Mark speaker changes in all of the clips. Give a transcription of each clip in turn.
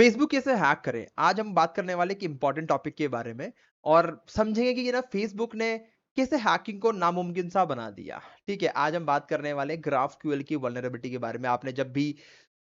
Speaker 1: Facebook कैसे hack करें? आज हम बात करने वाले एक इंपॉर्टेंट टॉपिक के बारे में और समझेंगे कि ये ना फेसबुक ने कैसे हैकिंग को नामुमकिन सा बना दिया। ठीक है, आज हम बात करने वाले ग्राफक्यूएल की वल्नरेबिलिटी के बारे में। आपने जब भी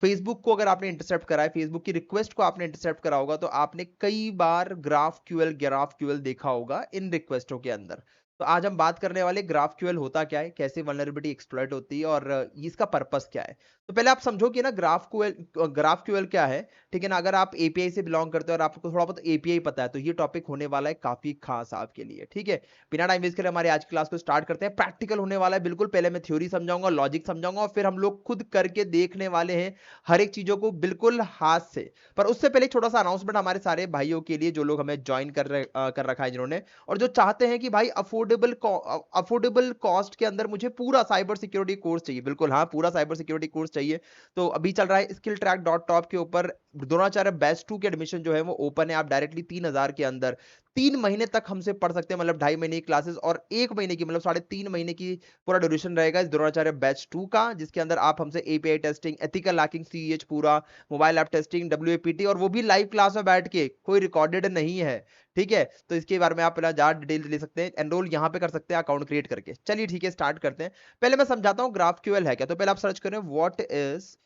Speaker 1: फेसबुक को अगर आपने इंटरसेप्ट करा है, फेसबुक की रिक्वेस्ट को आपने इंटरसेप्ट करा होगा, तो आपने कई बार ग्राफक्यूएल देखा होगा इन रिक्वेस्टों के अंदर। तो आज हम बात करने वाले ग्राफक्यूएल होता क्या है, कैसे वल्नरेबिलिटी एक्सप्लॉइट होती है और इसका पर्पस क्या है। तो पहले आप समझो कि ना ग्राफक्यूएल क्या है। ठीक है ना, अगर आप एपीआई से बिलोंग करते हो और आपको थोड़ा बहुत एपीआई पता है, तो ये टॉपिक होने वाला है काफी खास आपके लिए। ठीक है, बिना टाइम वेस्ट करे हमारी आज की क्लास को स्टार्ट करते हैं। प्रैक्टिकल होने वाला है बिल्कुल। पहले मैं थ्योरी समझाऊंगा, लॉजिक समझाऊंगा और फिर हम लोग खुद करके देखने वाले हैं हर एक चीजों को बिल्कुल हाथ से। पर उससे पहले एक छोटा सा अनाउंसमेंट हमारे सारे भाइयों के लिए, जो लोग हमें ज्वाइन कर रखा है जिन्होंने, और जो चाहते हैं कि भाई अफोर्डेबल कॉस्ट के अंदर मुझे पूरा साइबर सिक्योरिटी कोर्स चाहिए। बिल्कुल हाँ, पूरा साइबर सिक्योरिटी कोर्स चाहिए। तो अभी चल रहा है स्किल ट्रैक डॉट टॉप के ऊपर द्रोणाचार्य बैच 2 के एडमिशन जो है वो ओपन है। आप डायरेक्टली 3000 के अंदर 3 महीने तक हमसे पढ़ सकते हैं, मतलब 2.5 महीने की क्लासेस और 1 महीने की मतलब 3.5 महीने की पूरा ड्यूरेशन रहेगा इस द्रोणाचार्य बैच 2 का, जिसके अंदर आप हमसे एपीआई टेस्टिंग, एथिकल हैकिंग, सीईएच पूरा, मोबाइल ऐप टेस्टिंग, डब्ल्यूएपीटी, और वो भी लाइव क्लास में बैठ के, कोई रिकॉर्डेड नहीं है। ठीक है, तो इसके बारे में आप पहले ज्यादा डिटेल ले सकते हैं, एनरोल यहाँ पे कर सकते हैं अकाउंट क्रिएट करके। चलिए ठीक है, स्टार्ट करते हैं। पहले मैं समझाता हूँ ग्राफक्यूएल है क्या। तो पहले आप सर्च करें व्हाट इज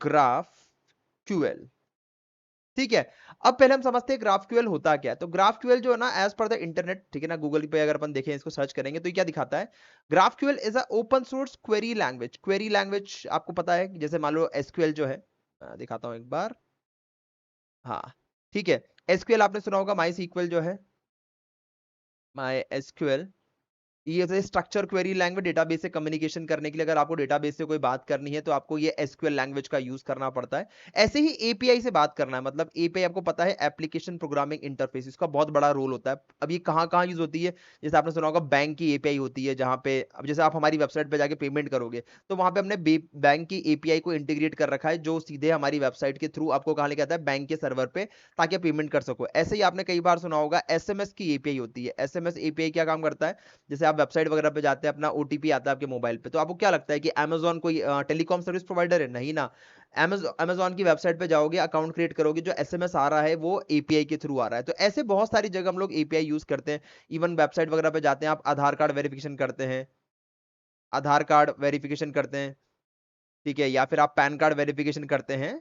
Speaker 1: ग्राफक्यूएल। ठीक है, अब पहले हम समझते हैं ग्राफक्यूएल होता क्या है। तो ग्राफक्यूएल जो है ना, एज पर द इंटरनेट, ठीक है ना, गूगल पे अगर अपन देखें, इसको सर्च करेंगे तो ये क्या दिखाता है। GraphQL is a open source query language. Query language आपको पता है, जैसे मान लो एसक्यूएल जो है, दिखाता हूं एक बार। हाँ, ठीक है, एसक्यूएल आपने सुना होगा, माई सीक्वल जो है, माई एसक्यूएल, ये स्ट्रक्चर क्वेरी लैंग्वेज, डेटाबेस से कम्युनिकेशन करने के लिए, अगर आपको डेटाबेस से कोई बात करनी है तो आपको ये एसक्यूएल लैंग्वेज का यूज करना पड़ता है। ऐसे ही एपीआई से बात करना है, मतलब एपीआई आपको पता है, एप्लीकेशन प्रोग्रामिंग इंटरफेस, इसका बहुत बड़ा रोल होता है। अब ये कहाँ कहाँ यूज होती है, जैसे आपने सुना होगा बैंक की एपीआई होती है, जहाँ पे अब जैसे आप हमारी वेबसाइट पे जाके पेमेंट करोगे, तो वहां पे हमने बैंक की एपीआई को इंटीग्रेट कर रखा है, जो सीधे हमारी वेबसाइट के थ्रू आपको कहाँ लेके आता है, बैंक के सर्वर पे, ताकि आप पेमेंट कर सको। ऐसे ही आपने कई बार सुना होगा एसएमएस की एपीआई होती है। एसएमएस एपीआई क्या काम करता है, जैसे आप वेबसाइट वगैरह पे जाते हैं, अपना ओटीपी आता है आपके मोबाइल पे, तो आपको क्या लगता है कि अमेजोन कोई टेलीकॉम सर्विस प्रोवाइडर है? नहीं ना। अमेजोन की वेबसाइट पे जाओगे, अकाउंट क्रिएट करोगे, जो एसएमएस आ रहा है वो एपीआई के थ्रू आ रहा है। तो ऐसे बहुत सारी जगह हम लोग एपीआई यूज करते हैं। इवन वेबसाइट वगैरह पे जाते हैं, आप आधार कार्ड वेरिफिकेशन करते हैं, आधार कार्ड वेरिफिकेशन करते हैं, ठीक है, या फिर आप पैन कार्ड वेरिफिकेशन करते हैं,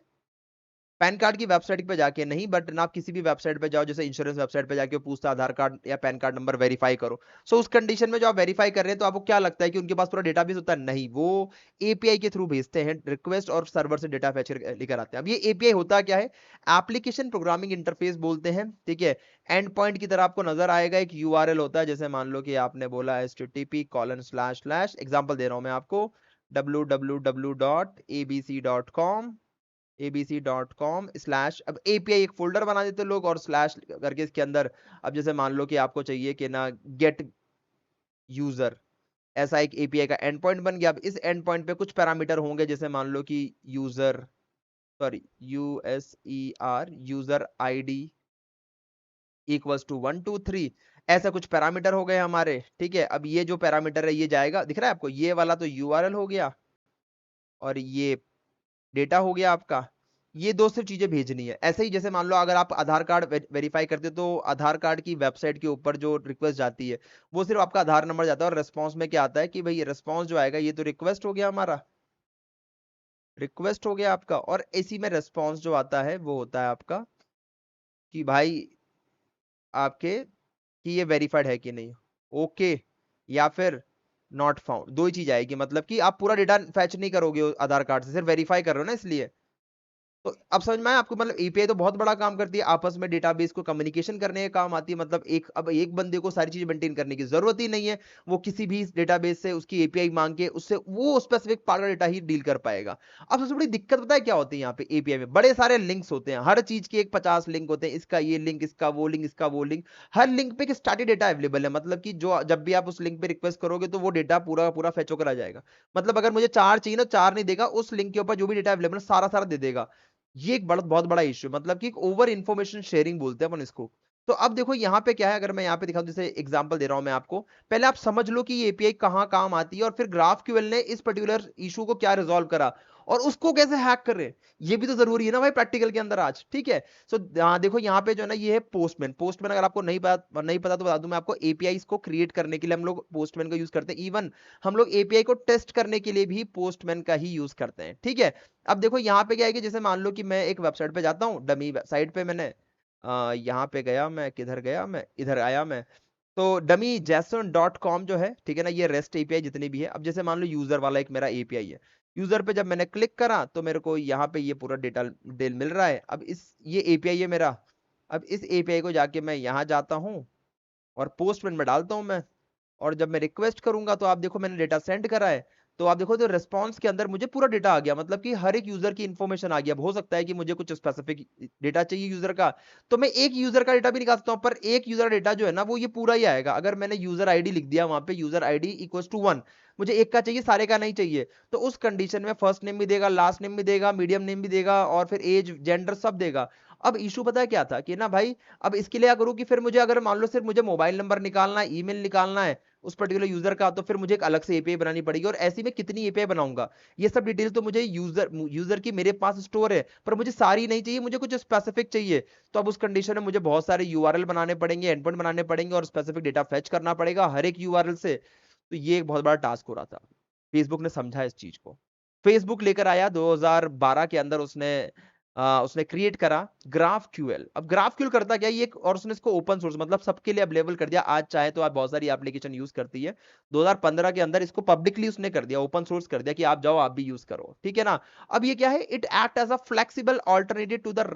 Speaker 1: पैन कार्ड की वेबसाइट पे जाके नहीं, बट ना आप किसी भी वेबसाइट पे जाओ, जैसे इंश्योरेंस वेबसाइट पे जाके पूछता आधार कार्ड या पैन कार्ड नंबर वेरीफाई करो। सो उस कंडीशन में जो आप वेरीफाई कर रहे हैं, तो आपको क्या लगता है कि उनके पास पूरा डेटाबेस होता है? नहीं, वो एपीआई के थ्रू भेजते हैं रिक्वेस्ट और सर्वर से डेटा फेच लेकर आते हैं। अब ये एपीआई होता क्या है, एप्लीकेशन प्रोग्रामिंग इंटरफेस बोलते हैं। ठीक है, एंड पॉइंट की तरह आपको नजर आएगा एक यूआरएल होता है, जैसे मान लो कि आपने बोला http:// एग्जांपल दे रहा हूं मैं आपको, www.abc.com, abc.com/, अब एपीआई एक फोल्डर बना देते लोग और स्लैश करके इसके अंदर, अब जैसे मान लो कि आपको चाहिए कि ना गेट यूजर, ऐसा एक एपीआई का एंड पॉइंट बन गया। अब इस एंड पॉइंट पे कुछ पैरामीटर होंगे, जैसे मान लो कि user, sorry, user ID equals to 123, ऐसा कुछ पैरामीटर हो गए हमारे। ठीक है, अब ये जो पैरामीटर है ये जाएगा, दिख रहा है आपको, ये वाला तो यूआरएल हो गया और ये डेटा हो गया आपका। ये दो सिर्फ चीजें भेजनी है। ऐसे ही जैसे मान लो अगर आप आधार कार्ड वेरीफाई करते हो, तो आधार कार्ड की वेबसाइट के ऊपर जो रिक्वेस्ट जाती है, वो सिर्फ आपका आधार नंबर जाता है, और रिस्पॉन्स में क्या आता है कि भाई रिस्पॉन्स जो आएगा, ये तो रिक्वेस्ट हो गया हमारा, रिक्वेस्ट हो गया आपका, और इसी में रिस्पॉन्स जो आता है वो होता है आपका कि भाई आपके, कि ये वेरीफाइड है कि नहीं, ओके, या फिर नॉट फाउंड। दो ही चीज आएगी, मतलब कि आप पूरा डेटा फैच नहीं करोगे आधार कार्ड से, सिर्फ वेरीफाई कर रहे हो ना, इसलिए। तो अब समझ में आया आपको, मतलब एपीआई तो बहुत बड़ा काम करती है, आपस में डेटाबेस को कम्युनिकेशन करने का काम आती है। मतलब अब एक बंदे को सारी चीजें मेंटेन करने की जरूरत ही नहीं है, वो किसी भी डेटाबेस से उसकी एपीआई मांग के उससे वो स्पेसिफिक पार्ट का डेटा ही डील कर पाएगा। अब सबसे बड़ी दिक्कत पता है क्या होती है यहाँ पे एपीआई में, बड़े सारे लिंक्स होते हैं, हर चीज के एक 50 लिंक होते हैं, इसका ये लिंक, इसका वो लिंक, इसका वो लिंक। हर लिंक पे एक स्टैटिक डेटा अवेलेबल है, मतलब कि जो जब भी आप उस लिंक पे रिक्वेस्ट करोगे, तो वो डेटा पूरा पूरा फेच होकर आ जाएगा। मतलब अगर मुझे 4 चाहिए ना, 4 नहीं देगा, उस लिंक के ऊपर जो भी डेटा अवेलेबल है सारा सारा दे देगा। ये एक बहुत बड़ा इश्यू, मतलब कि ओवर इंफॉर्मेशन शेयरिंग बोलते हैं अपन इसको। तो अब देखो यहाँ पे क्या है, अगर मैं यहाँ पे दिखाऊं, जैसे एग्जांपल दे रहा हूं मैं आपको, पहले आप समझ लो कि ये एपीआई कहाँ काम आती है और फिर GraphQL ने इस पर्टिकुलर इशू को क्या रिजॉल्व करा और उसको कैसे हैक कर रहे हैं, ये भी तो जरूरी है ना भाई प्रैक्टिकल के अंदर आज। ठीक है, सो देखो यहाँ पे जो है ना, ये है पोस्टमैन। पोस्टमैन अगर आपको नहीं पता तो बता दूं मैं आपको, एपीआई को क्रिएट करने के लिए हम लोग पोस्टमैन का यूज करते हैं। इवन हम लोग एपीआई को टेस्ट करने के लिए भी पोस्टमैन का ही यूज करते हैं। ठीक है, अब देखो यहाँ पे क्या है कि जैसे मान लो कि मैं एक वेबसाइट पे जाता हूँ, डमी साइट पे, मैंने यहाँ पे गया, मैं किधर गया, मैं इधर आया मैं, तो डमी जैसन डॉट कॉम जो है, ठीक है ना, ये रेस्ट एपीआई जितनी भी है। अब जैसे मान लो यूजर वाला एक मेरा एपीआई है, यूजर पे जब मैंने क्लिक करा तो मेरे को यहाँ पे ये पूरा डेटा डिटेल मिल रहा है। अब इस ये एपीआई है मेरा, अब इस एपीआई को जाके मैं यहाँ जाता हूँ और पोस्टमैन में डालता हूँ मैं, और जब मैं रिक्वेस्ट करूंगा तो आप देखो मैंने डेटा सेंड करा है, तो आप देखो तो रिस्पॉन्स के अंदर मुझे पूरा डेटा आ गया, मतलब कि हर एक यूजर की इंफॉर्मेशन आ गई। अब हो सकता है कि मुझे कुछ स्पेसिफिक डेटा चाहिए यूजर का, तो मैं एक यूजर का डेटा भी निकाल सकता हूँ, पर एक यूजर डेटा जो है ना वो ये पूरा ही आएगा। अगर मैंने यूजर आईडी लिख दिया वहां पे, यूजर आईडी इक्वल्स टू 1, मुझे एक का चाहिए, सारे का नहीं चाहिए, तो उस कंडीशन में फर्स्ट नेम भी देगा, लास्ट नेम भी देगा, मीडियम नेम भी देगा, और फिर एज जेंडर सब देगा। अब इशू पता है क्या था कि ना भाई, अब इसके लिए क्या करूँ कि फिर मुझे अगर मान लो सिर्फ मुझे मोबाइल नंबर निकालना है, ईमेल निकालना है उस पर्टिकुलर यूजर का, तो फिर मुझे एक अलग से एपीआई बनानी पड़ेगी, और ऐसी में कितनी एपीआई बनाऊंगा, ये सब डिटेल तो मुझे यूजर की मेरे पास स्टोर है, पर मुझे सारी नहीं चाहिए, मुझे कुछ स्पेसिफिक चाहिए। तो अब उस कंडीशन में मुझे बहुत सारे यूआरएल बनाने पड़ेंगे, एंडपॉइंट बनाने पड़ेंगे, और स्पेसिफिक डेटा फेच करना पड़ेगा हर एक यूआरएल से। तो ये एक बहुत बड़ा टास्क हो रहा था। फेसबुक ने समझा इस चीज को, फेसबुक लेकर आया 2012 के अंदर, उसने क्रिएट करा GraphQL। अब GraphQL करता क्या ये, और उसने इसको ओपन सोर्स मतलब सबके लिए अवेलेबल कर दिया। आज चाहे तो आप बहुत सारी एप्लीकेशन यूज करती है, 2015 के अंदर इसको पब्लिकली उसने कर दिया, ओपन सोर्स कर दिया कि आप जाओ आप भी यूज करो। ठीक है ना, अब ये क्या है, it act as a flexible alternative to the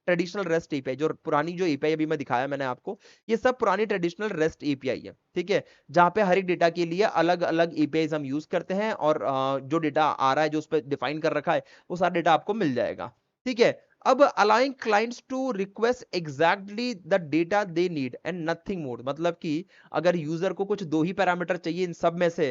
Speaker 1: traditional REST API. जो पुरानी जो एपीआई अभी मैं दिखाया मैंने आपको, ये सब पुरानी ट्रेडिशनल रेस्ट एपीआई है। ठीक है, जहां पे हर एक डेटा के लिए अलग अलग एपीआई हम यूज करते हैं, और जो डेटा आ रहा है जो उस पर डिफाइन कर रखा है वो सारा डेटा आपको मिल जाएगा। ठीक है, अब allowing clients to request exactly the data they need and nothing more, मतलब कि अगर यूजर को कुछ दो ही पैरामीटर चाहिए इन सब में से,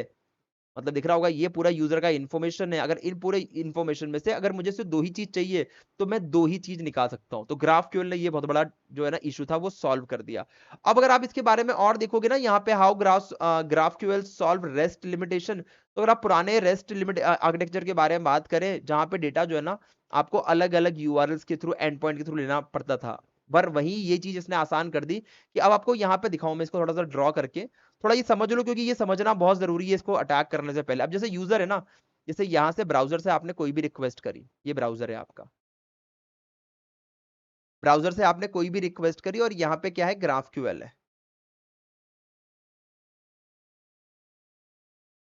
Speaker 1: मतलब दिख रहा होगा ये पूरा यूजर का इंफॉर्मेशन है, अगर इन पूरे इंफॉर्मेशन में से अगर मुझे सिर्फ दो ही चीज चाहिए तो मैं दो ही चीज निकाल सकता हूं। तो GraphQL ने ये बहुत बड़ा जो है ना इशू था वो सॉल्व कर दिया। अब अगर आप इसके बारे में और देखोगे ना, यहाँ पे how GraphQL solve rest limitation, तो अगर आप पुराने रेस्ट लिमिट आर्किटेक्चर के बारे में बात करें, जहां पे डेटा जो है ना आपको अलग अलग यूआरएल्स के थ्रू, एंड पॉइंट के थ्रू लेना पड़ता था, पर वही ये चीज इसने आसान कर दी कि अब आपको यहाँ पे दिखाऊं मैं इसको थोड़ा सा ड्रॉ करके, थोड़ा ये समझ लो, क्योंकि ये समझना बहुत जरूरी है इसको अटैक करने से पहले। अब जैसे यूजर है ना, जैसे यहाँ से ब्राउजर से आपने कोई भी रिक्वेस्ट करी, ये ब्राउजर है आपका, ब्राउजर से आपने कोई भी रिक्वेस्ट करी, और यहाँ पे क्या है, GraphQL है,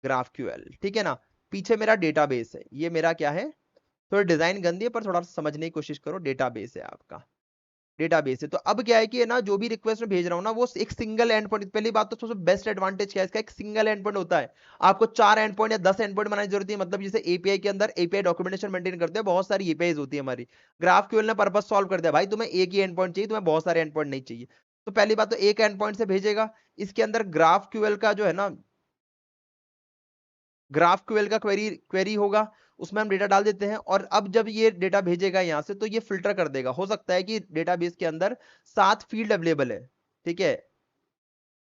Speaker 1: GraphQL। ठीक है ना, पीछे मेरा डेटाबेस है, ये मेरा क्या है, थोड़ा डिजाइन गंदी है पर थोड़ा सा समझने की कोशिश करो, डेटाबेस है आपका, डेटाबेस है। तो अब क्या है कि है ना, जो भी रिक्वेस्ट में भेज रहा हूँ ना वो एक सिंगल एंड पॉइंट, पहली बात तो सबसे बेस्ट एडवांटेज क्या है इसका, एक सिंगल एंड पॉइंट होता है। आपको 4 एंड पॉइंट या 10 एंड पॉइंट बनाने की जरूरत है, मतलब जैसे एपीआई के अंदर एपीआई डॉक्यूमेंटेशन मेंटेन करते हैं, बहुत सारी एपीआई होती है हमारी, GraphQL ने पर्पस सॉल्व कर दिया, भाई तुम्हें एक ही एंड पॉइंट चाहिए, तुम्हें बहुत सारे एंड पॉइंट नहीं चाहिए। तो पहली बात तो एक एंड पॉइंट से भेजेगा, इसके अंदर GraphQL का जो है ना, GraphQL का क्वेरी होगा, उसमें हम डेटा डाल देते हैं, और अब जब ये डेटा भेजेगा यहाँ से तो ये फिल्टर कर देगा। हो सकता है कि डेटाबेस के अंदर 7 फील्ड अवेलेबल है, ठीक है,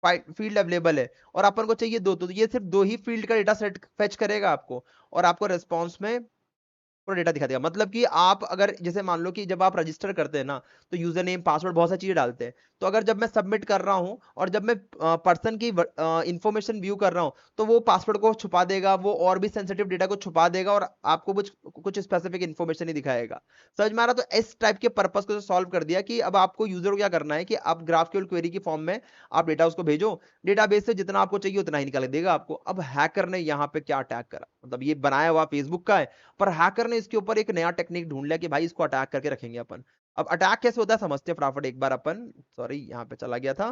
Speaker 1: फील्ड अवेलेबल है, और अपन को चाहिए दो, तो ये सिर्फ दो ही फील्ड का डेटा सेट फेच करेगा आपको, और आपको रेस्पॉन्स में पूरा डेटा दिखा देगा। मतलब कि आप अगर जैसे मान लो कि जब आप रजिस्टर करते हैं ना, तो यूजर नेम पासवर्ड बहुत सारी चीजें डालते हैं, तो अगर जब मैं सबमिट कर रहा हूं और जब मैं पर्सन की इंफॉर्मेशन व्यू कर रहा हूं, तो वो पासवर्ड को छुपा देगा, वो और भी सेंसिटिव डेटा को छुपा देगा, और आपको कुछ कुछ स्पेसिफिक इंफॉर्मेशन ही दिखाएगा। समझ में आ रहा? तो इस टाइप के पर्पस को सॉल्व कर दिया कि अब आपको यूजर को क्या करना है कि आप GraphQL क्वेरी की फॉर्म में आप डेटा उसको भेजो, डेटाबेस से जितना आपको चाहिए उतना ही निकाल देगा आपको। अब हैकर ने यहाँ पे क्या अटैक करा, मतलब ये बनाया हुआ फेसबुक का है, पर हैकर ने इसके ऊपर एक नया टेक्निक ढूंढ लिया कि भाई इसको अटैक करके रखेंगे अपन। अब अटैक कैसे होता है समझते हैं फटाफट एक बार अपन, सॉरी यहाँ पे चला गया था।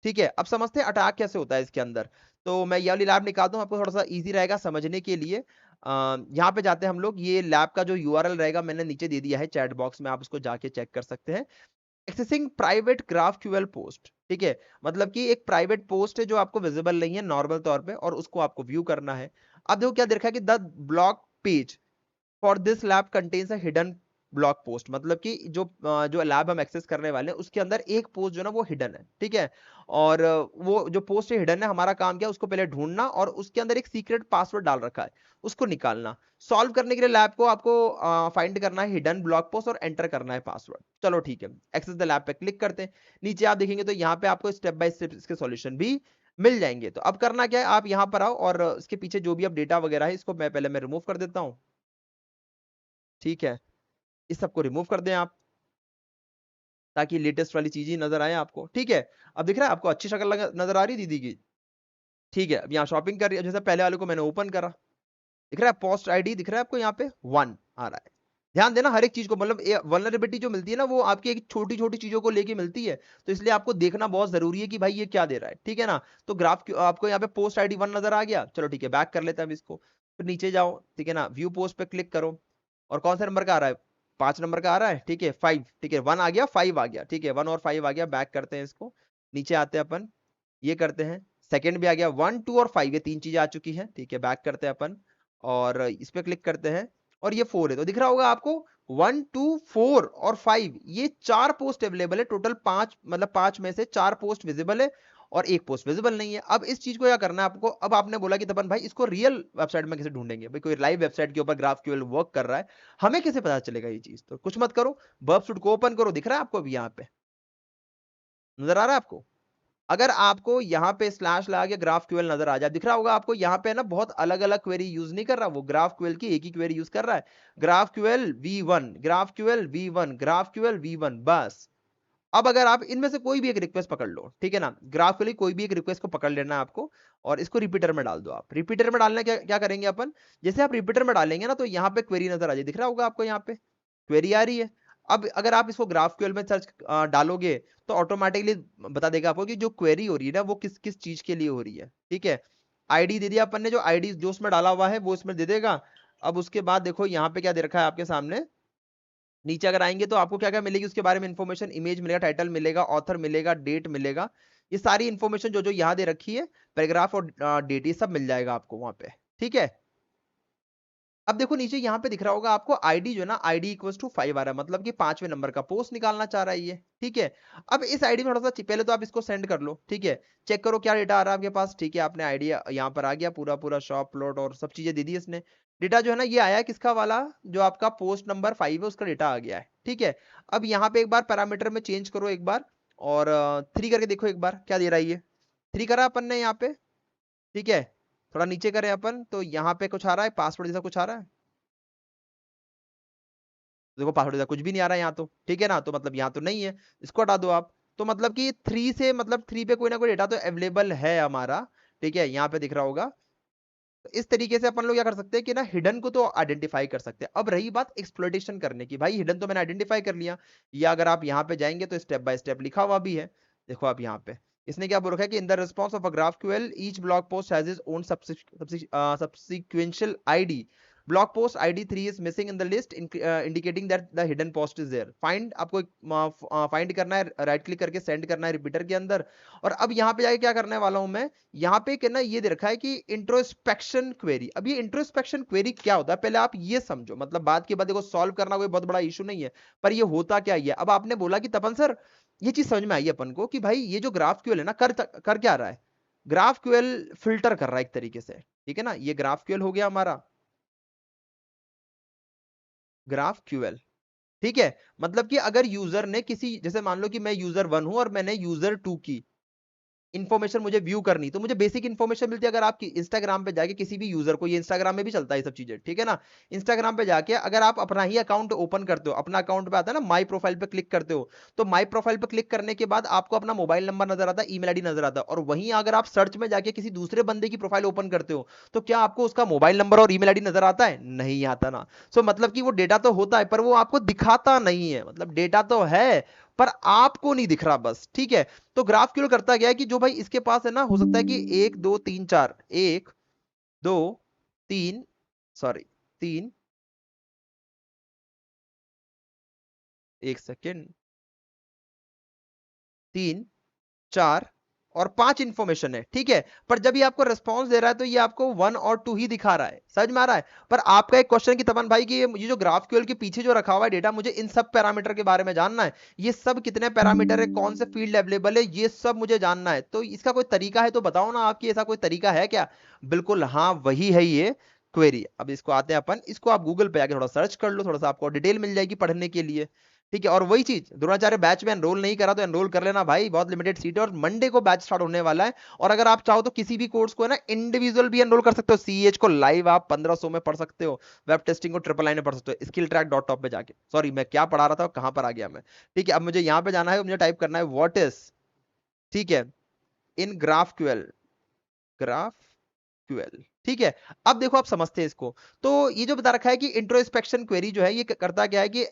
Speaker 1: ठीक है, अब समझते हैं अटैक कैसे होता है इसके अंदर। तो मैं ये वाली लैब निकालता हूँ, आपको थोड़ा सा इजी रहेगा समझने के लिए। यहाँ पे जाते हैं हम लोग, ये लैब का जो यूआरएल रहेगा मैंने नीचे दे दिया है चैट बॉक्स में, आप उसको जाके चेक कर सकते हैं। एक्सेसिंग प्राइवेट GraphQL पोस्ट, ठीक है, मतलब कि एक प्राइवेट पोस्ट है जो आपको विजिबल नहीं है नॉर्मल तौर पे, और उसको आपको व्यू करना है। अब देखो क्या देखा है कि the blog page for this lab contains a hidden blog post, मतलब कि जो लैब हम एक्सेस करने वाले हैं उसके अंदर एक पोस्ट जो ना वो हिडन है, ठीक है। और वो जो पोस्ट हिडन है, हमारा काम क्या है उसको पहले ढूंढना और उसके अंदर एक सीक्रेट पासवर्ड डाल रखा है उसको निकालना। सॉल्व करने के लिए लैब को आपको फाइंड करना है हिडन ब्लॉग पोस्ट और एंटर करना है पासवर्ड। चलो ठीक है, एक्सेस द लैब पे क्लिक करते हैं। नीचे आप देखेंगे तो यहाँ पे आपको स्टेप बाय स्टेप इसके सॉल्यूशन भी मिल जाएंगे। तो अब करना क्या है, आप यहाँ पर आओ और इसके पीछे जो भी अब डेटा वगैरह है इसको मैं रिमूव कर देता हूँ, ठीक है। इस सबको रिमूव कर दें आप, ताकि लेटेस्ट वाली चीज ही नजर आए आपको, ठीक है। अब दिख रहा है आपको अच्छी शक्ल नजर आ रही दीदी की, ठीक है। अब यहाँ शॉपिंग कर रही है, जैसे पहले वाले को मैंने ओपन करा, दिख रहा है पोस्ट आईडी दिख रहा है आपको यहाँ पे 1 आ रहा है। ध्यान देना हर एक चीज को, मतलब वल्नरेबिलिटी जो मिलती है ना वो आपकी एक छोटी छोटी चीजों को लेके मिलती है, तो इसलिए आपको देखना बहुत जरूरी है कि भाई ये क्या दे रहा है, ठीक है ना। तो ग्राफ आपको यहाँ पे पोस्ट आईडी 1 नजर आ गया, चलो ठीक है बैक कर लेते हैं अब इसको। फिर नीचे जाओ, ठीक है ना, व्यू पोस्ट पे क्लिक करो और कौन सा नंबर का आ रहा है, 5 नंबर का आ रहा है, ठीक है 5, ठीक है 1 आ गया 5 आ गया, ठीक है 1 और 5 आ गया। बैक करते हैं इसको, नीचे आते हैं अपन, ये करते हैं, सेकंड भी आ गया 1 2 और 5, ये 3 चीजें आ चुकी हैं, ठीक है। बैक करते हैं अपन और इस पे क्लिक करते हैं और ये 4 है, तो दिख रहा होगा आपको 1 2 4 और 5, ये 4 पोस्ट अवेलेबल है टोटल, 5 मतलब 5 में से 4 पोस्ट विजिबल है और एक पोस्ट विजिबल नहीं है। अब इस चीज को क्या करना है आपको, अब आपने बोला कि तपन भाई इसको रियल वेबसाइट में कैसे ढूंढेंगे, भाई कोई लाइव वेबसाइट के ऊपर ग्राफक्यूएल वर्क कर रहा है, हमें कैसे पता चलेगा ये चीज। तो कुछ मत करो, बर्ब सूट को ओपन करो, दिख रहा है आपको अभी यहाँ पे, नजर आ रहा है आपको। अगर आपको यहाँ पे स्लैश लगा के ग्राफ क्यूएल नजर आ जाए, दिख रहा होगा आपको यहाँ पे ना बहुत अलग अलग क्वेरी यूज नहीं कर रहा, वो ग्राफ क्यूएल की एक ही क्वेरी यूज कर रहा है, graph QL V1 graph QL V1 graph QL V1 बस। अब अगर आप इनमें से कोई भी एक रिक्वेस्ट पकड़ लो, ठीक है ना, ग्राफ के लिए कोई भी एक रिक्वेस्ट को पकड़ लेना है आपको और इसको रिपीटर में डाल दो। आप रिपीटर में डालना क्या क्या करेंगे अपन, जैसे आप रिपीटर में डालेंगे ना तो यहाँ पे क्वेरी नजर आ जाए, दिख रहा होगा आपको यहाँ पे क्वेरी आ रही है। अब अगर आप इसको ग्राफक्यूएल में सर्च डालोगे तो ऑटोमेटिकली बता देगा आपको कि जो क्वेरी हो रही है ना वो किस किस चीज के लिए हो रही है, ठीक है। आईडी दे दिया अपन ने, जो आईडी जो उसमें डाला हुआ है वो इसमें दे देगा। अब उसके बाद देखो यहाँ पे क्या दे रखा है आपके सामने, नीचे अगर आएंगे तो आपको क्या क्या मिलेगी उसके बारे में इंफॉर्मेशन, इमेज मिलेगा, टाइटल मिलेगा, ऑथर मिलेगा, डेट मिलेगा, ये सारी इंफॉर्मेशन जो जो यहाँ दे रखी है, पैराग्राफ और डेट, ये सब मिल जाएगा आपको वहां पे, ठीक है। अब देखो नीचे यहाँ पे दिख रहा होगा आपको आईडी जो है ना, आईडी इक्वल्स टू 5 आ रहा है, मतलब कि 5वें नंबर का पोस्ट निकालना चाह रहा है ये, ठीक है। अब इस आईडी में थोड़ा सा पहले तो आप इसको सेंड कर लो, ठीक है, चेक करो क्या डेटा आ रहा है आपके पास, ठीक है। आपने आईडी यहाँ पर आ गया, पूरा पूरा शॉप प्लॉट और सब चीजें दे दी इसने। डेटा जो है ना ये आया है किसका वाला, जो आपका पोस्ट नंबर 5 है उसका डेटा आ गया है, ठीक है। अब यहाँ पे एक बार पैरामीटर में चेंज करो एक बार और 3 करके देखो एक बार क्या दे रहा है ये, 3 करा अपन ने यहाँ पे, ठीक है। थोड़ा नीचे करें अपन तो यहाँ पे कुछ आ रहा है, पासवर्ड जैसा कुछ आ रहा है, देखो पासवर्ड जैसा कुछ भी नहीं आ रहा है यहाँ तो, ठीक है ना, तो मतलब यहाँ तो नहीं है, इसको हटा दो आप। तो मतलब कि 3 से मतलब 3 पे कोई ना कोई डेटा तो अवेलेबल है हमारा, ठीक है, यहाँ पे दिख रहा होगा। तो इस तरीके से अपन लोग क्या कर सकते हैं कि ना हिडन को तो आइडेंटिफाई कर सकते हैं। अब रही बात एक्सप्लोइटेशन करने की, भाई हिडन तो मैंने आइडेंटिफाई कर लिया, या अगर आप यहाँ पे जाएंगे तो स्टेप बाय स्टेप लिखा हुआ भी है, देखो आप यहाँ पे इसने क्या बोल रखा है कि in the response of a GraphQL each blog post has its own subsequential id, blog post id 3 is missing in the list indicating that the hidden post is there, find आपको फाइंड करना है, right click करके send करना है repeater के अंदर। और अब यहाँ पे जाके क्या करने वाला हूं मैं, यहाँ पे ना ये दे रखा है कि इंट्रोस्पेक्शन क्वेरी। अब ये इंट्रोस्पेक्शन क्वेरी क्या होता है पहले आप ये समझो, मतलब बात के बाद देखो सॉल्व करना कोई बहुत बड़ा इशू नहीं है, पर ये होता क्या ही है। अब आपने बोला कि तपन सर ये चीज समझ में आई अपन को कि भाई ये जो ग्राफ क्यूएल है ना कर क्या रहा है, ग्राफ क्यूएल फिल्टर कर रहा है एक तरीके से, ठीक है ना। ये ग्राफ क्यूएल हो गया हमारा ग्राफ क्यूएल, ठीक है। मतलब कि अगर यूजर ने किसी, जैसे मान लो कि मैं यूजर 1 हूं और मैंने यूजर 2 की इन्फॉर्मेशन मुझे व्यू करनी, तो मुझे बेसिक इन्फॉर्मेशन मिलती है। अगर आप इंस्टाग्राम पे जाके किसी भी यूजर को, ये इंस्टाग्राम में भी चलता है ये सब चीजें, ठीक है ना, इंस्टाग्राम पे जाके अगर आप अपना ही अकाउंट ओपन करते हो, अपना अकाउंट पे आता है ना माई प्रोफाइल पे क्लिक करते हो, तो माई प्रोफाइल पे क्लिक करने के बाद आपको अपना मोबाइल नंबर नजर आता है, ईमेल आईडी नजर आता है, और वहीं अगर आप सर्च में जाके किसी दूसरे बंदे की प्रोफाइल ओपन करते हो तो क्या आपको उसका मोबाइल नंबर और ईमेल आईडी नजर आता है, नहीं आता ना। सो मतलब कि वो डेटा तो होता है पर वो आपको दिखाता नहीं है, मतलब डेटा तो है पर आपको नहीं दिख रहा बस, ठीक है। तो ग्राफ क्यूल करता गया है कि जो भाई इसके पास है ना, हो सकता है कि 1 2 3 4, 1 2 3, सॉरी 3, एक सेकेंड, 3 4 और 5 इंफॉर्मेशन है, ठीक है। पर जब ये आपको रिस्पॉन्स दे रहा है तो ये आपको 1 और 2 ही दिखा रहा है, समझ में आ रहा है। पर आपका एक क्वेश्चन की तमन भाई कि ये जो ग्राफक्यूएल के पीछे जो रखा हुआ है डेटा, मुझे इन सब पैरामीटर के बारे में जानना है। ये सब कितने पैरामीटर है, कौन से फील्ड अवेलेबल है, ये सब मुझे जानना है। तो इसका कोई तरीका है तो बताओ ना आपकी, ऐसा कोई तरीका है क्या? बिल्कुल हाँ, वही है ये क्वेरी। अब इसको आते हैं अपन, इसको आप गूगल पे जाके थोड़ा सर्च कर लो, थोड़ा सा आपको डिटेल मिल जाएगी पढ़ने के लिए, ठीक है। और वही चीज, द्रोणाचार्य बैच में एनरोल नहीं करा तो एनरोल कर लेना भाई, बहुत लिमिटेड सीट है और मंडे को बैच स्टार्ट होने वाला है। और अगर आप चाहो तो किसी भी कोर्स को है ना इंडिविजुअल भी एनरोल कर सकते हो। सीएच को लाइव आप 1500 में पढ़ सकते हो, वेब टेस्टिंग को 999 में पढ़ सकते हो, स्किल ट्रैक डॉट टॉप पे जाके। सॉरी, मैं क्या पढ़ा रहा था, कहां पर आ गया मैं, ठीक है। अब मुझे यहाँ पे जाना है, मुझे टाइप करना है व्हाट इज, ठीक है, इन ग्राफक्यूएल, ग्राफक्यूएल, ठीक है। अब देखो आप समझते हैं इसको। तो ये जो बता रखा है कि इंट्रोस्पेक्शन क्वेरी जो है ये करता क्या है कि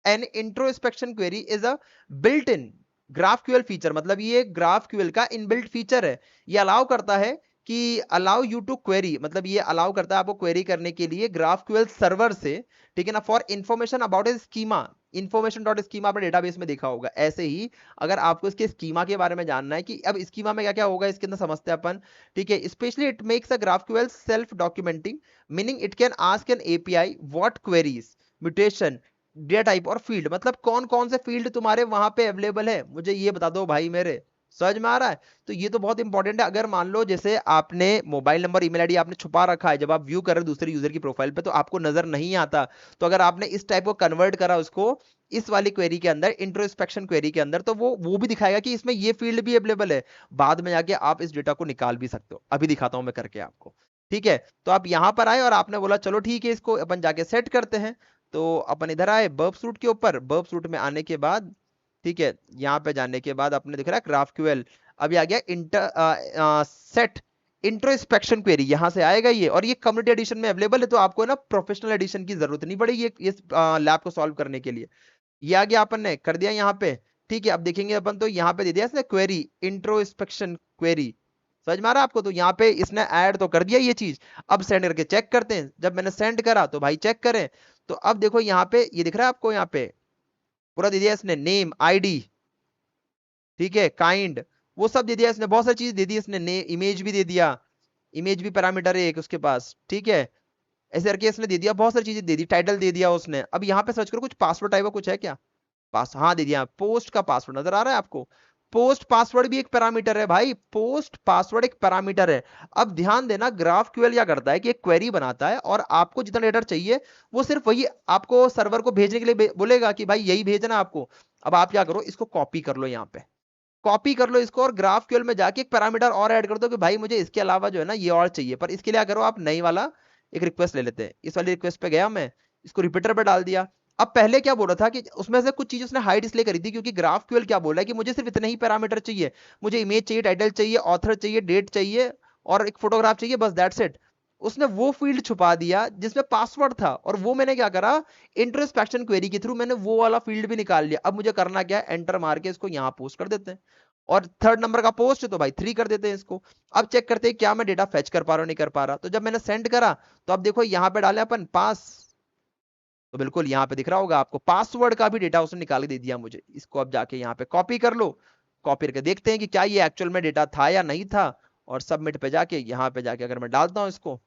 Speaker 1: an introspection query is a built in GraphQL feature, मतलब ये ग्राफक्यूएल का इनबिल्ट फीचर है। ये अलाउ करता है कि अलाउ यू टू क्वेरी, मतलब ये अलाउ करता है आपको क्वेरी करने के लिए ग्राफक्यूएल सर्वर से, ठीक है ना, for information about A schema. Information dot schema आपने डेटाबेस में देखा होगा। ऐसे ही अगर आपको इसके स्कीमा के बारे में जानना है कि अब स्कीमा में क्या क्या होगा इसके अंदर, समझते हैं अपन, ठीक है। Specially it makes a GraphQL self documenting, meaning it can ask an API what queries, mutation, data type और फील्ड, मतलब कौन कौन से फील्ड तुम्हारे वहां पे अवेलेबल है, मुझे ये बता दो भाई मेरे, समझ में आ रहा है। तो ये तो बहुत इंपॉर्टेंट है। अगर मान लो जैसे आपने मोबाइल नंबर, ईमेल आईडी आपने छुपा रखा है, जब आप व्यू कर रहे हो दूसरे यूजर की प्रोफाइल पे तो आपको नजर नहीं आता। तो अगर आपने इस टाइप को कन्वर्ट करा उसको इस वाली क्वेरी के अंदर, इंट्रोस्पेक्शन क्वेरी के अंदर, तो वो भी दिखाएगा कि इसमें ये फील्ड भी अवेलेबल है। बाद में जाके आप इस डेटा को निकाल भी सकते हो, अभी दिखाता हूं मैं करके आपको, ठीक है। तो आप यहां पर आए और आपने बोला चलो ठीक है, इसको अपन जाके सेट करते हैं। तो अपन इधर आए बर्ब सूट के ऊपर, बर्ब सूट में आने के बाद, ठीक है, यहाँ पे जाने के बाद अपने दिख रहा है ग्राफक्यूएल। अभी आ गया इंटर सेट इंट्रोस्पेक्शन क्वेरी, यहां से आएगा ये, और ये कम्युनिटी एडिशन में अवेलेबल है, तो आपको ना प्रोफेशनल एडिशन की जरूरत नहीं पड़ेगी ये लैब को सॉल्व करने के लिए। ये आ गया, अपन ने कर दिया यहाँ पे, ठीक है। अब देखेंगे अपन, तो यहाँ पे दे दिया इसने क्वेरी इंट्रोस्पेक्शन क्वेरी, समझ में आ रहा है आपको। तो यहाँ पे इसने ऐड तो कर दिया ये चीज। अब सेंड करके चेक करते हैं, जब मैंने सेंड करा तो भाई चेक करें, तो अब देखो यहाँ पे ये दिख रहा है आपको, यहाँ पे पूरा दे दिया इसने, नेम, आईडी, ठीक है, काइंड, वो सब दे दिया इसने, बहुत सारी चीज दे दी इसने, इमेज भी दे दिया, इमेज भी पैरामीटर है एक उसके पास, ठीक है। ऐसे करके इसने दे दिया, बहुत सारी चीजें दे दी, टाइटल दे दिया उसने। अब यहाँ पे सर्च करो कुछ पासवर्ड टाइप का कुछ है क्या, पास, हाँ दे दिया, पोस्ट का पासवर्ड नजर आ रहा है आपको। पोस्ट पासवर्ड भी एक पैरामीटर है भाई, पोस्ट पासवर्ड एक पैरामीटर है। अब ध्यान देना, ग्राफक्यूएल क्या करता है कि एक क्वेरी बनाता है और आपको जितना डेटा चाहिए वो सिर्फ वही आपको सर्वर को भेजने के लिए बोलेगा कि भाई यही भेजना आपको। अब आप क्या करो, इसको कॉपी कर लो, यहाँ पे कॉपी कर लो इसको, और ग्राफक्यूएल में जाके एक पैरामीटर और ऐड कर दो कि भाई मुझे इसके अलावा जो है ना ये और चाहिए। पर इसके लिए क्या करो, आप नई वाला एक रिक्वेस्ट ले लेते हैं। इस वाली रिक्वेस्ट पे गया मैं, इसको रिपीटर पे डाल दिया। अब पहले क्या बोल रहा था कि उसमें से कुछ चीजें उसने हाइड इसलिए करी थी क्योंकि ग्राफक्यूएल क्या बोल रहा है कि मुझे सिर्फ इतने ही पैरामीटर चाहिए, मुझे इमेज चाहिए, टाइटल चाहिए, ऑथर चाहिए, डेट चाहिए और एक फोटोग्राफ चाहिए, बस दैट्स इट। उसने वो फील्ड छुपा दिया जिसमें पासवर्ड था, और वो मैंने क्या करा, इंट्रोस्पेक्शन क्वेरी के थ्रू मैंने वो वाला फील्ड भी निकाल लिया। अब मुझे करना क्या है, एंटर मार के इसको यहाँ पोस्ट कर देते हैं। और थर्ड नंबर का पोस्ट है तो भाई 3 कर देते हैं इसको। अब चेक करते हैं क्या मैं डेटा फेच कर पा रहा हूं नहीं कर पा रहा। तो जब मैंने सेंड करा तो अब देखो यहाँ पे डाले अपन पास, तो बिल्कुल यहाँ पे दिख रहा होगा आपको, पासवर्ड का भी डेटा उसने निकाल के दे दिया मुझे। इसको अब जाके यहाँ पे कॉपी कर लो, कॉपी करके देखते हैं कि क्या ये एक्चुअल में डेटा था या नहीं था। और सबमिट पे जाके यहाँ पे जाके अगर मैं डालता हूँ इसको,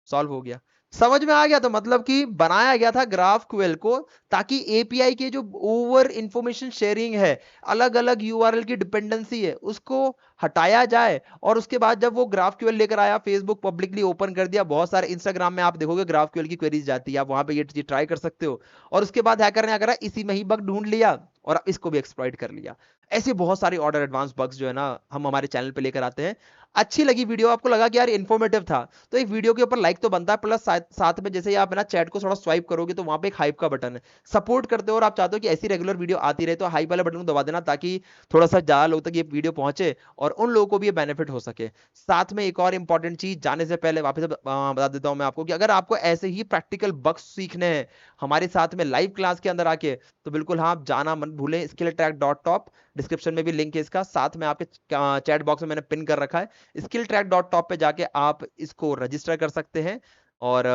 Speaker 1: सॉल्व हो गया। समझ में आ गया। तो मतलब कि बनाया गया था ग्राफक्यूएल को ताकि एपीआई के जो ओवर इंफॉर्मेशन शेयरिंग है, अलग अलग यूआरएल की डिपेंडेंसी है, उसको हटाया जाए। और उसके बाद जब वो ग्राफक्यूएल लेकर आया, फेसबुक पब्लिकली ओपन कर दिया, बहुत सारे इंस्टाग्राम में आप देखोगे ग्राफक्यूएल की क्वेरीज जाती है, आप वहां पे ये चीज ट्राई कर सकते हो। और उसके बाद हैकर ने क्या करा, इसी में ही बग ढूंढ लिया और इसको भी एक्सप्लॉइट कर लिया। ऐसे बहुत सारे ऑर्डर एडवांस बग्स जो है ना हम हमारे चैनल पे लेकर आते हैं। अच्छी लगी वीडियो, आपको लगा कि यार इन्फॉर्मेटिव था, तो एक वीडियो के ऊपर लाइक तो बनता है, प्लस साथ में जैसे आप ना चैट को थोड़ा स्वाइप करोगे तो वहां पे एक हाइप का बटन है, सपोर्ट करते हो और आप चाहते हो कि ऐसी रेगुलर वीडियो आती रहे, तो हाइप वाले बटन को दबा देना ताकि थोड़ा सा ज्यादा लोग तक ये वीडियो पहुंचे और उन लोगों को भी ये बेनिफिट हो सके। साथ में एक और इंपॉर्टेंट चीज जाने से पहले वापस बता देता हूं मैं आपको कि अगर आपको ऐसे ही प्रैक्टिकल बग्स सीखने हैं हमारे साथ में लाइव क्लास के अंदर आके, तो बिल्कुल हाँ, आप जाना मत भूलें, skill track dot top, description में भी लिंक है इसका, साथ में आपके चैट बॉक्स में मैंने पिन कर रखा है। स्किल ट्रैक डॉट टॉप पे जाके आप इसको रजिस्टर कर सकते हैं और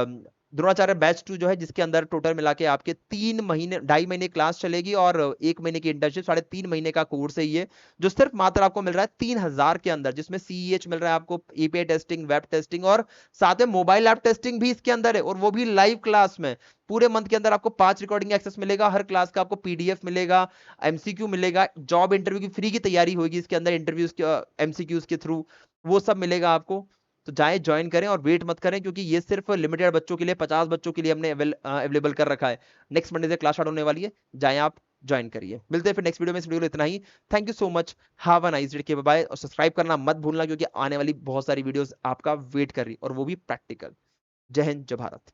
Speaker 1: द्रोणाचार्य बैच 2 जो है, जिसके अंदर टोटल मिला के आपके 3 महीने 2.5 महीने क्लास चलेगी और 1 महीने की इंटर्नशिप, 3.5 महीने का कोर्स है ये, जो सिर्फ मात्र आपको मिल रहा है 3,000 के अंदर, जिसमें सीईएच मिल रहा है आपको, एपीआई टेस्टिंग, वेब टेस्टिंग और साथ में मोबाइल ऐप टेस्टिंग भी इसके अंदर है, और वो भी लाइव क्लास में। पूरे मंथ के अंदर आपको 5 रिकॉर्डिंग एक्सेस मिलेगा, हर क्लास का आपको पीडीएफ मिलेगा, एमसीक्यू मिलेगा, जॉब इंटरव्यू की फ्री की तैयारी होगी इसके अंदर, इंटरव्यूज के एमसीक्यूज के थ्रू, वो सब मिलेगा आपको। तो जाए ज्वाइन करें और वेट मत करें, क्योंकि ये सिर्फ लिमिटेड बच्चों के लिए, 50 बच्चों के लिए हमने अवेलेबल कर रखा है। नेक्स्ट मंडे से क्लास स्टार्ट होने वाली है, जाए आप ज्वाइन करिए। मिलते हैं फिर नेक्स्ट वीडियो में। इस वीडियो में इतना ही। Thank you so much, have a nice day, bye. और सब्सक्राइब करना मत भूलना, क्योंकि आने वाली बहुत सारी वीडियोस आपका वेट कर रही, और वो भी प्रैक्टिकल। जय हिंद, जय भारत।